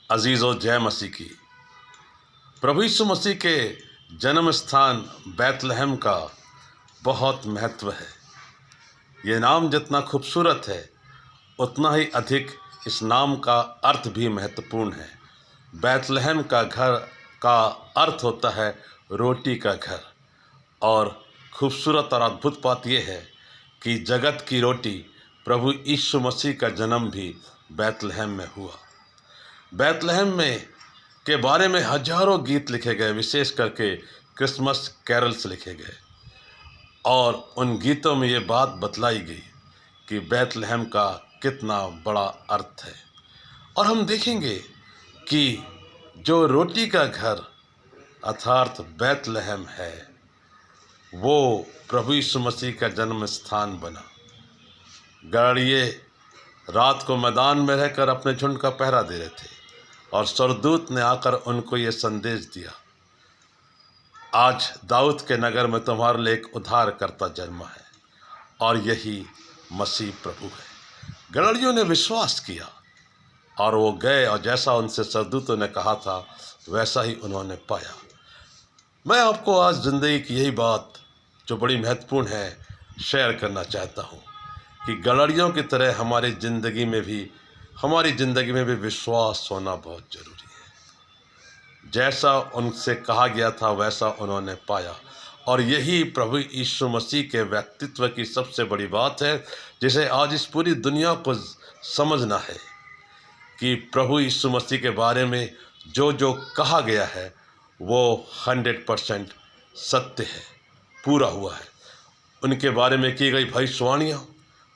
अजीज़ो जय मसीह की। प्रभु यीशु मसीह के जन्म स्थान बैतलहम का बहुत महत्व है। ये नाम जितना खूबसूरत है उतना ही अधिक इस नाम का अर्थ भी महत्वपूर्ण है। बैतलहम का घर का अर्थ होता है रोटी का घर। और खूबसूरत और अद्भुत बात यह है कि जगत की रोटी प्रभु यीशु मसीह का जन्म भी बैतलहम में हुआ। बैतलहम में के बारे में हजारों गीत लिखे गए, विशेष करके क्रिसमस कैरल्स लिखे गए और उन गीतों में ये बात बतलाई गई कि बैतलहम का कितना बड़ा अर्थ है। और हम देखेंगे कि जो रोटी का घर अर्थात बैतलहम है वो प्रभु यीशु मसीह का जन्म स्थान बना। गाड़िए रात को मैदान में रहकर अपने झुंड का पहरा दे रहे थे और स्वर्गदूत ने आकर उनको ये संदेश दिया, आज दाऊद के नगर में तुम्हारे लिए एक उद्धारकर्ता जन्मा है और यही मसीह प्रभु है। गड़ियों ने विश्वास किया और वो गए और जैसा उनसे स्वर्गदूतों ने कहा था वैसा ही उन्होंने पाया। मैं आपको आज ज़िंदगी की यही बात जो बड़ी महत्वपूर्ण है शेयर करना चाहता हूँ कि गड़ियों की तरह हमारी ज़िंदगी में भी विश्वास होना बहुत ज़रूरी है। जैसा उनसे कहा गया था वैसा उन्होंने पाया और यही प्रभु यीशु मसीह के व्यक्तित्व की सबसे बड़ी बात है जिसे आज इस पूरी दुनिया को समझना है कि प्रभु यीशु मसीह के बारे में जो जो कहा गया है वो 100% सत्य है, पूरा हुआ है। उनके बारे में की गई भविष्यवाणियाँ,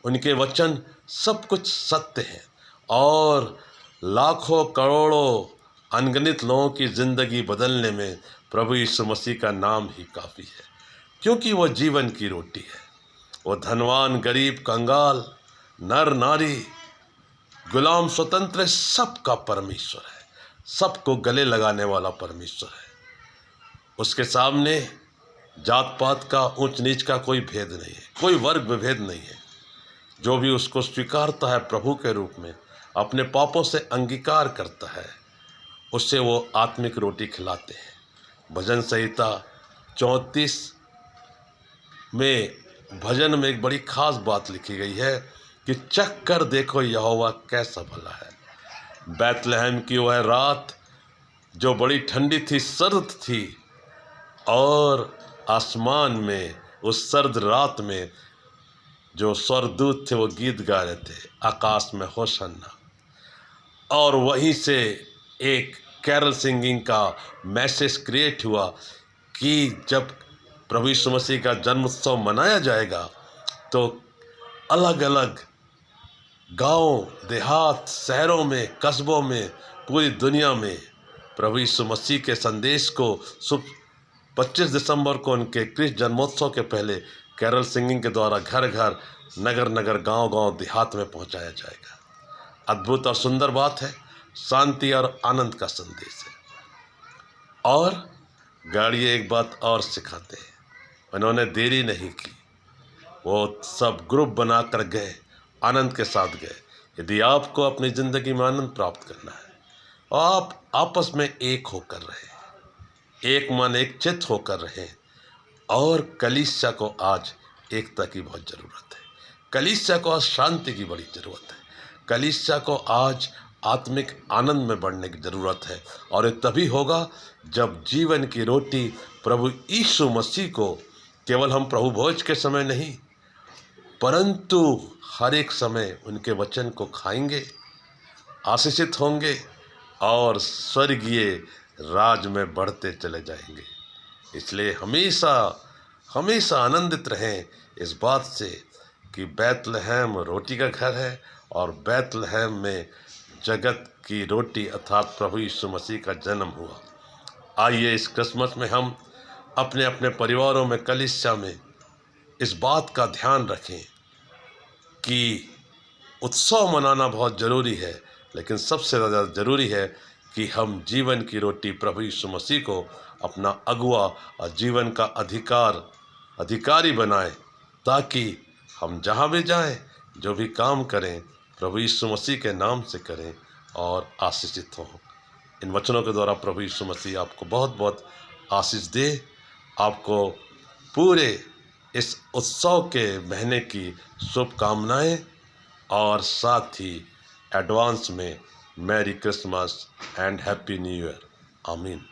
उनके वचन सब कुछ सत्य है और लाखों करोड़ों अनगिनत लोगों की ज़िंदगी बदलने में प्रभु यीशु मसीह का नाम ही काफ़ी है, क्योंकि वो जीवन की रोटी है। वो धनवान, गरीब, कंगाल, नर नारी, गुलाम, स्वतंत्र सबका परमेश्वर है, सबको गले लगाने वाला परमेश्वर है। उसके सामने जात पात का, ऊंच नीच का कोई भेद नहीं है, कोई वर्ग विभेद नहीं है। जो भी उसको स्वीकारता है प्रभु के रूप में, अपने पापों से अंगीकार करता है, उससे वो आत्मिक रोटी खिलाते हैं। भजन संहिता 34 में भजन में एक बड़ी खास बात लिखी गई है कि चख कर देखो यहोवा कैसा भला है। बैतलहम की वह रात जो बड़ी ठंडी थी, सर्द थी और आसमान में उस सर्द रात में जो स्वर्गदूत थे वो गीत गा रहे थे, आकाश में होशन्ना। और वहीं से एक कैरल सिंगिंग का मैसेज क्रिएट हुआ कि जब प्रभु यीशु मसीह का जन्मोत्सव मनाया जाएगा तो अलग अलग गांव, देहात, शहरों में, कस्बों में, पूरी दुनिया में प्रभु यीशु मसीह के संदेश को 25 दिसंबर को उनके क्रिस्ट जन्मोत्सव के पहले कैरल सिंगिंग के द्वारा घर घर, नगर नगर, गांव गांव, देहात में पहुंचाया जाएगा। अद्भुत और सुंदर बात है, शांति और आनंद का संदेश है। और गाड़िए एक बात और सिखाते हैं, उन्होंने देरी नहीं की, वो सब ग्रुप बनाकर गए, आनंद के साथ गए। यदि आपको अपनी ज़िंदगी में आनंद प्राप्त करना है आप आपस में एक होकर रहें, एक मन एक चित्त होकर रहें। और कलीसिया को आज एकता की बहुत ज़रूरत है, कलीसिया को आज शांति की बड़ी ज़रूरत है, कलीसिया को आज आत्मिक आनंद में बढ़ने की ज़रूरत है। और ये तभी होगा जब जीवन की रोटी प्रभु यीशु मसीह को केवल हम प्रभु भोज के समय नहीं परंतु हर एक समय उनके वचन को खाएंगे, आशीषित होंगे और स्वर्गीय राज में बढ़ते चले जाएंगे। इसलिए हमेशा हमेशा आनंदित रहें इस बात से कि बैतलहम रोटी का घर है और बैतलहम में जगत की रोटी अर्थात प्रभु यीशु मसीह का जन्म हुआ। आइए इस क्रिसमस में हम अपने अपने परिवारों में, कलीसिया में इस बात का ध्यान रखें कि उत्सव मनाना बहुत ज़रूरी है, लेकिन सबसे ज़्यादा ज़रूरी है कि हम जीवन की रोटी प्रभु यीशु मसीह को अपना अगुआ और जीवन का अधिकारी बनाएं, ताकि हम जहाँ भी जाएं, जो भी काम करें, प्रभु यीशु मसीह के नाम से करें और आशीषित हों। इन वचनों के द्वारा प्रभु यीशु मसीह आपको बहुत बहुत आशीष दे। आपको पूरे इस उत्सव के महीने की शुभकामनाएं और साथ ही एडवांस में merry Christmas and happy new year. आमीन।